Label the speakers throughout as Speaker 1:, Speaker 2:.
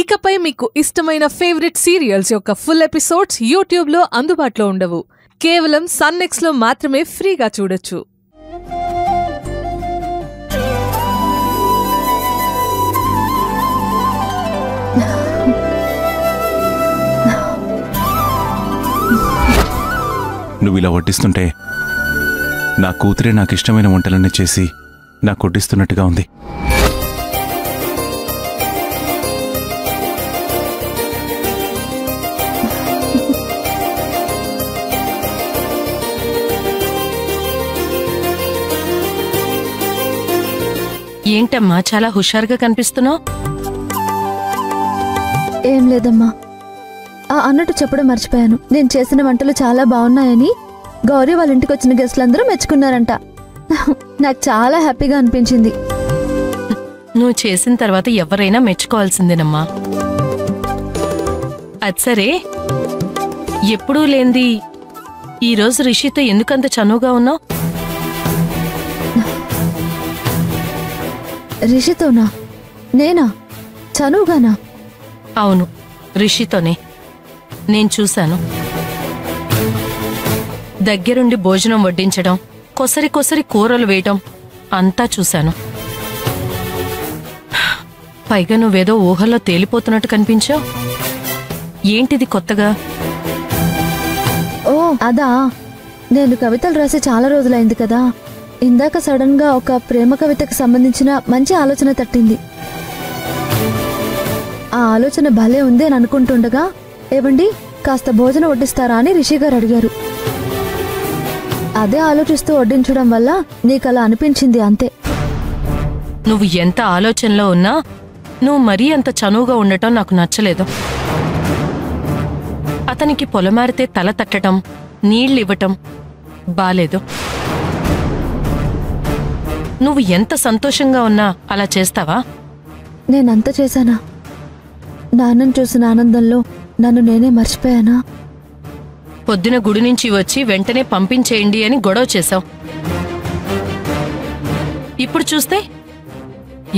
Speaker 1: ఇకపై మీకు ఇష్టమైన ఫేవరెట్ సీరియల్స్ యొక్క ఫుల్ ఎపిసోడ్స్ యూట్యూబ్లో అందుబాటులో ఉండవు. కేవలం సన్నెక్స్లో మాత్రమే ఫ్రీగా చూడొచ్చు.
Speaker 2: నువ్వు ఇలా వడ్డిస్తుంటే నా కూతురే నాకు ఇష్టమైన వంటలన్నీ చేసి నాకు వడ్డిస్తున్నట్టుగా ఉంది.
Speaker 3: ఏంటమ్మా చాలా హుషారుగా కనిపిస్తున్నావు?
Speaker 4: ఏం లేదమ్మా, అన్నట్టు చెప్పడం మర్చిపోయాను. నేను చేసిన వంటలు చాలా బాగున్నాయని గౌరీ వాళ్ళ ఇంటికి వచ్చిన గెస్టులందరూ మెచ్చుకున్నారంట. నాకు చాలా హ్యాపీగా అనిపించింది.
Speaker 3: నువ్వు చేసిన తర్వాత ఎవరైనా మెచ్చుకోవాల్సిందేనమ్మా. అది సరే, ఎప్పుడూ లేంది ఈరోజు రిషితో ఎందుకంత చనువుగా ఉన్నావు?
Speaker 4: రిషితోనా? నేనా? చనువుగానా?
Speaker 3: అవును, రిషితోనే. నేను చూశాను. దగ్గరుండి భోజనం వడ్డించడం, కొసరి కొసరి కూరలు వేయటం అంతా చూశాను. పైగా నువ్వేదో ఊహల్లో తేలిపోతున్నట్టు కనిపించావు. ఏంటిది కొత్తగా?
Speaker 4: ఓ అదా, నేను కవితలు రాసి చాలా రోజులైంది కదా. ఇందాక సడన్ గా ఒక ప్రేమ కవితకు సంబంధించిన మంచి ఆలోచన తట్టింది. ఆ ఆలోచన భలే ఉంది అని అనుకుంటుండగా, ఏవండి కాస్త భోజనం వడ్డిస్తారా అని రిషి గారు అడిగారు. అదే ఆలోచిస్తూ వడ్డించడం వల్ల నీకలా అనిపించింది, అంతే.
Speaker 3: నువ్వు ఎంత ఆలోచనలో ఉన్నా నువ్వు మరీ అంత చనువుగా ఉండటం నాకు నచ్చలేదు. అతనికి పొలమారితే తల తట్టడం, నీళ్ళివ్వటం బాలేదు. నువ్వు ఎంత సంతోషంగా ఉన్నా అలా చేస్తావా?
Speaker 4: నేనంత చేశానా? నాన్నను చూసిన ఆనందంలో నన్ను నేనే మర్చిపోయానా?
Speaker 3: పొద్దున గుడి నుంచి వచ్చి వెంటనే పంపించేయండి అని గొడవ చేశావు. ఇప్పుడు చూస్తే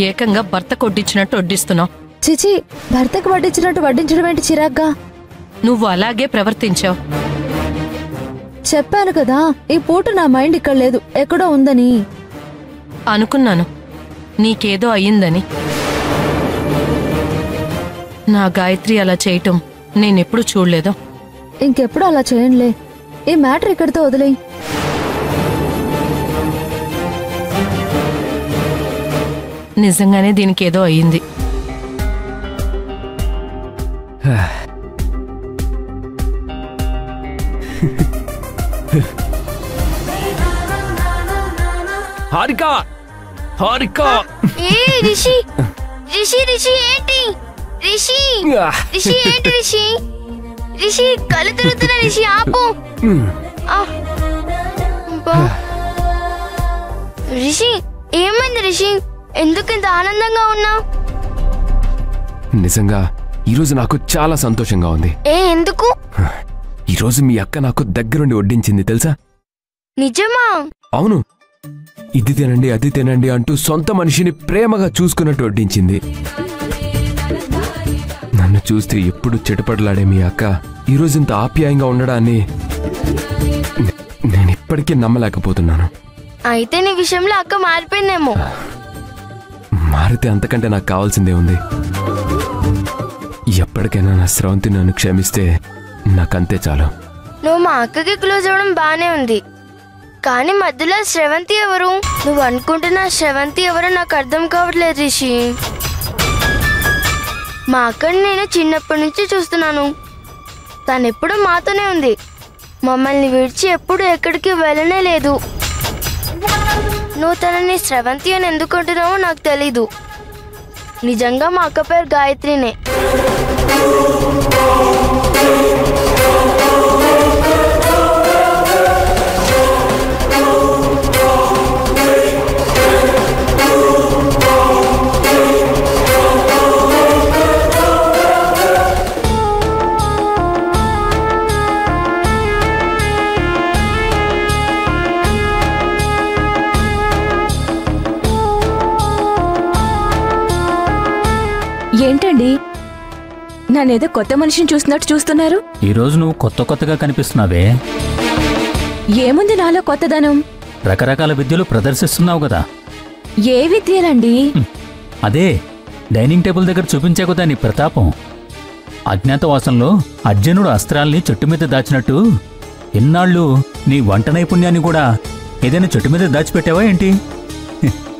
Speaker 3: ఏకంగా భర్త కొట్టించినట్టు వడ్డిస్తున్నావు.
Speaker 4: చిచి, భర్తకు వడ్డించినట్టు వడ్డించడం ఏంటి చిరాగ్గా?
Speaker 3: నువ్వు అలాగే ప్రవర్తించావు.
Speaker 4: చెప్పాను కదా, ఈ పూట నా మైండ్ ఇక్కడ లేదు, ఎక్కడో ఉందని.
Speaker 3: అనుకున్నాను నీకేదో అయ్యిందని. నా గాయత్రి అలా చేయటం నేనెప్పుడు చూడలేదు.
Speaker 4: ఇంకెప్పుడు అలా చేయండిలే. ఈ మ్యాటర్ ఇక్కడితో వదిలేయి.
Speaker 3: నిజంగానే దీనికేదో అయ్యింది.
Speaker 5: హారిక, హారిక!
Speaker 6: ఏ రిషి, రిషి రిషి ఏంటి? రిషి, రిషి ఏంటి రిషి? రిషి కళ్ళు తిరుగుతున్నా రిషి, ఆపు. రిషి ఏమైంది రిషి? ఎందుకు ఇంత ఆనందంగా ఉన్నావు?
Speaker 5: నిజంగా ఈరోజు నాకు చాలా సంతోషంగా ఉంది.
Speaker 6: ఎందుకు?
Speaker 5: ఈరోజు మీ అక్క నాకు దగ్గరుండి వడ్డించింది తెలుసా?
Speaker 6: నిజమా?
Speaker 5: అవును. ఇది తినండి అది తినండి అంటూ సొంత మనిషిని ప్రేమగా చూసుకున్నట్టు వడ్డించింది. నన్ను చూస్తే ఎప్పుడు చెటపడలాడే మీ అక్క ఈరోజు ఇంత ఆప్యాయంగా ఉండడాన్ని నేను ఇప్పటికీ నమ్మలేకపోతున్నాను.
Speaker 6: అయితే నీ విషయంలో అక్క మారిపోయిందేమో.
Speaker 5: మారితే అంతకంటే నాకు కావాల్సిందే ఉంది. ఎప్పటికైనా నా స్రవంతి నన్ను క్షమిస్తే నాకంతే చాలు.
Speaker 6: నువ్వు మా అక్కకి క్లోజ్ అవ్వడం బానే ఉంది, కానీ మధ్యలో శ్రవంతి ఎవరు? నువ్వు అనుకుంటున్న శ్రవంతి ఎవరో నాకు అర్థం కావట్లేదు రిషి. మా అక్కని నేను చిన్నప్పటి నుంచి చూస్తున్నాను. తను ఎప్పుడు మాతోనే ఉంది, మమ్మల్ని విడిచి ఎప్పుడు ఎక్కడికి వెళ్ళనే లేదు. నువ్వు తనని శ్రవంతి అని ఎందుకు అంటున్నావో నాకు తెలీదు. నిజంగా మా అక్క పేరు గాయత్రినే.
Speaker 4: ఏంటండి
Speaker 7: నన్నేదో కొత్త మనిషిని చూస్తున్నట్టు చూస్తున్నారు.
Speaker 8: ఈరోజు నువ్వు కొత్తగా కనిపిస్తున్నావే.
Speaker 7: ఏముంది నాలో కొత్తదనం?
Speaker 8: రకరకాల విద్యలు ప్రదర్శిస్తున్నావు కదా.
Speaker 7: ఏ విద్యలండి?
Speaker 8: అదే డైనింగ్ టేబుల్ దగ్గర చూపించే కదా నీ ప్రతాపం. అజ్ఞాతవాసంలో అర్జునుడు అస్త్రాల్ని చెట్టు మీద దాచినట్టు ఎన్నాళ్ళు నీ వంట నైపుణ్యాన్ని కూడా ఏదైనా చెట్టు మీద దాచిపెట్టావా ఏంటి?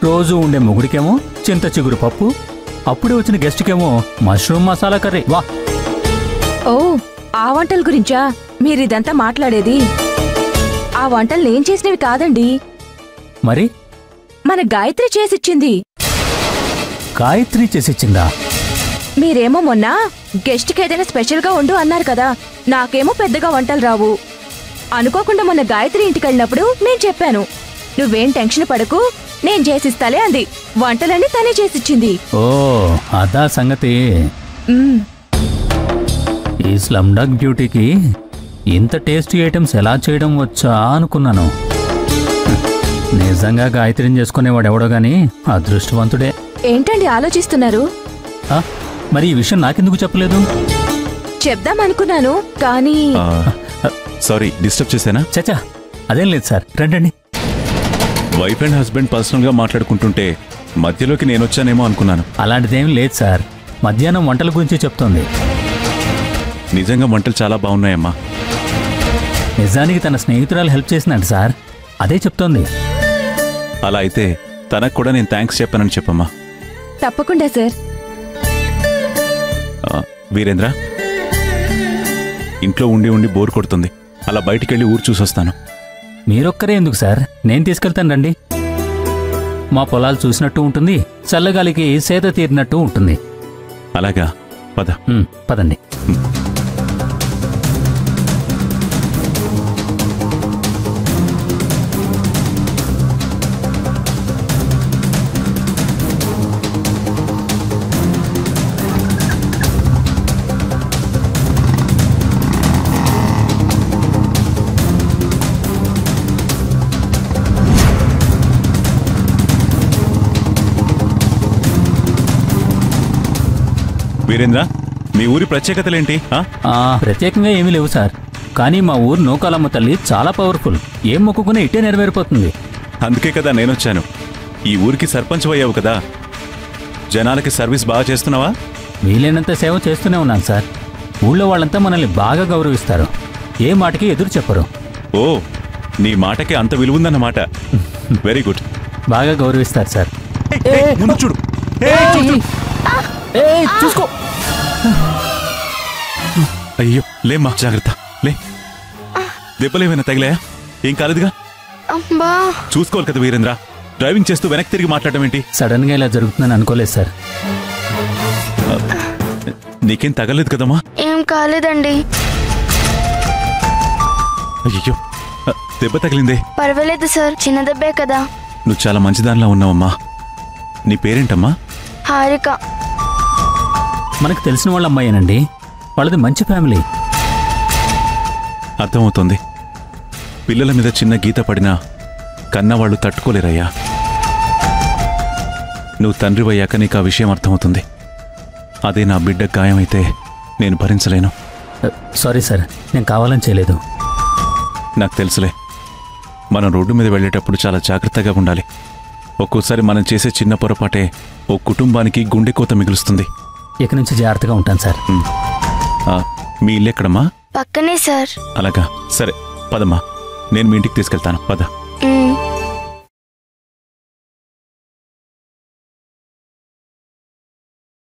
Speaker 8: రోజు ఉండే మొగుడికేమో చింత చిగురు పప్పు, అప్పుడే వచ్చిన గెస్ట్కేమో మష్రూమ్ మసాలా కర్రీ. వా!
Speaker 7: ఓ, ఆ వంటల గురించా మీరిదంతా మాట్లాడేది? ఆ వంటలు నేను చేసినవి కాదండి,
Speaker 8: మరి
Speaker 7: మన గాయత్రి చేసిచ్చింది.
Speaker 8: గాయత్రి చేసిచ్చిందా?
Speaker 7: మీరేమో మొన్న గెస్ట్కి ఏదైనా స్పెషల్గా వండు అన్నారు కదా. నాకేమో పెద్దగా వంటలు రావు. అనుకోకుండా మొన్న గాయత్రి ఇంటికి వెళ్ళినప్పుడు నేను చెప్పాను, నువ్వేం టెన్షన్ పడకు, నేను చేసిస్తాలే అంది. వంటలన్నీ తనే చేసిచ్చింది.
Speaker 8: ఓ, అదా సంగతి.
Speaker 7: మ్మ్.
Speaker 8: ఈ స్లమ్ డాగ్ బ్యూటీకి ఇంత టేస్టీ ఐటమ్స్ ఎలా చేయడం వచ్చా అనుకున్నాను. నిజంగా గాయత్రిని చేసుకునేవాడు ఎవడో గాని అదృష్టవంతుడే.
Speaker 7: ఏంటండి ఆలోచిస్తున్నారు?
Speaker 8: ఆ, మరి ఈ విషయం నాకెందుకు చెప్పలేదు?
Speaker 7: చెప్దామనుకున్నాను కానీ
Speaker 2: సారీ, డిస్టర్బ్ చేశానా?
Speaker 8: చచ్చా, అదేం లేదు సార్, రండి.
Speaker 2: వైఫ్ అండ్ హస్బెండ్ పర్సనల్ గా మాట్లాడుకుంటుంటే మధ్యలోకి నేనొచ్చానేమో అనుకున్నాను.
Speaker 8: అలాంటిదేం లేదు సార్, మధ్యాహ్నం వంటల గురించి చెప్తోంది.
Speaker 2: నిజంగా వంటలు చాలా బాగున్నాయమ్మా.
Speaker 8: నిజానికి తన స్నేహితురాలు హెల్ప్ చేసిందంట సార్, అదే చెప్తోంది.
Speaker 2: అలా అయితే తనకు కూడా నేను థ్యాంక్స్ చెప్పానని చెప్పమ్మా.
Speaker 7: తప్పకుండా సార్.
Speaker 2: వీరేంద్ర, ఇంట్లో ఉండి ఉండి బోర్ కొడుతుంది, అలా బయటికెళ్ళి ఊరు చూసొస్తాను.
Speaker 8: మీరొక్కరే ఎందుకు సార్, నేను తీసుకెళ్తాను రండి. మా పొలాలు చూసినట్టు ఉంటుంది, చల్లగాలికి సేద తీరినట్టు ఉంటుంది.
Speaker 2: అలాగా, పద.
Speaker 8: పదండి.
Speaker 2: వీరేంద్ర, మీ ఊరి ప్రత్యేకతలేంటి?
Speaker 8: ప్రత్యేకంగా ఏమీ లేవు సార్, కానీ మా ఊరు నూకాలమ్మ తల్లి చాలా పవర్ఫుల్. ఏం మొక్కుకునే ఇట్టే నెరవేరిపోతుంది.
Speaker 2: అందుకే కదా నేనొచ్చాను. ఈ ఊరికి సర్పంచ్ అయ్యావు కదా, జనాలకి సర్వీస్ బాగా చేస్తున్నావా?
Speaker 8: వీలైనంత సేవ చేస్తూనే ఉన్నాను సార్. ఊళ్ళో వాళ్ళంతా మనల్ని బాగా గౌరవిస్తారు, ఏ మాటకి ఎదురు చెప్పరు.
Speaker 2: ఓ, నీ మాటకి అంత విలువుందన్నమాట. Very good.
Speaker 8: బాగా గౌరవిస్తారు సార్.
Speaker 2: ముందు చూడు.
Speaker 8: చూసుకో.
Speaker 2: అయ్యో, లేమ్మా, జాగ్రత్త, లే. దెబ్బలేమైనా తగిలాయా? ఏం కాలేదుగా? చూసుకోవాలి కదా వీరేంద్ర. డ్రైవింగ్ చేస్తూ వెనక్కి తిరిగి మాట్లాడడం ఏంటి?
Speaker 8: సడన్ గా ఇలా జరుగుతుందని అనుకోలేదు సార్.
Speaker 2: నీకేం తగలేదు కదమ్మా?
Speaker 6: ఏం కాలేదండి.
Speaker 2: అయ్యో, దెబ్బ తగిలిందే.
Speaker 6: పర్వాలేదు సార్, చిన్న దెబ్బే కదా.
Speaker 2: నువ్వు చాలా మంచిదానిలా ఉన్నావమ్మా. నీ పేరేంటమ్మా?
Speaker 6: హారిక.
Speaker 8: మనకు తెలిసిన వాళ్ళ అమ్మాయేనండి, వాళ్ళది మంచి ఫ్యామిలీ.
Speaker 2: అర్థమవుతోంది. పిల్లల మీద చిన్న గీత పడినా కన్నవాళ్ళు తట్టుకోలేరయ్యా. నువ్వు తండ్రివయ్యాక నీకు ఆ విషయం అర్థమవుతుంది. అదే నా బిడ్డ గాయమైతే నేను భరించలేను.
Speaker 8: సారీ సార్, నేను కావాలని చేయలేదు.
Speaker 2: నాకు తెలుసులే. మనం రోడ్డు మీద వెళ్ళేటప్పుడు చాలా జాగ్రత్తగా ఉండాలి. ఒక్కోసారి మనం చేసే చిన్న పొరపాటే ఓ కుటుంబానికి గుండెకోత మిగులుస్తుంది.
Speaker 8: ఇక నుంచి జాగ్రత్తగా ఉంటాను సార్.
Speaker 2: మీ ఇల్లు ఎక్కడమ్మా?
Speaker 6: పక్కనే సార్.
Speaker 2: అలాగా, సరే పదమ్మా, నేను మీ ఇంటికి తీసుకెళ్తాను. పద.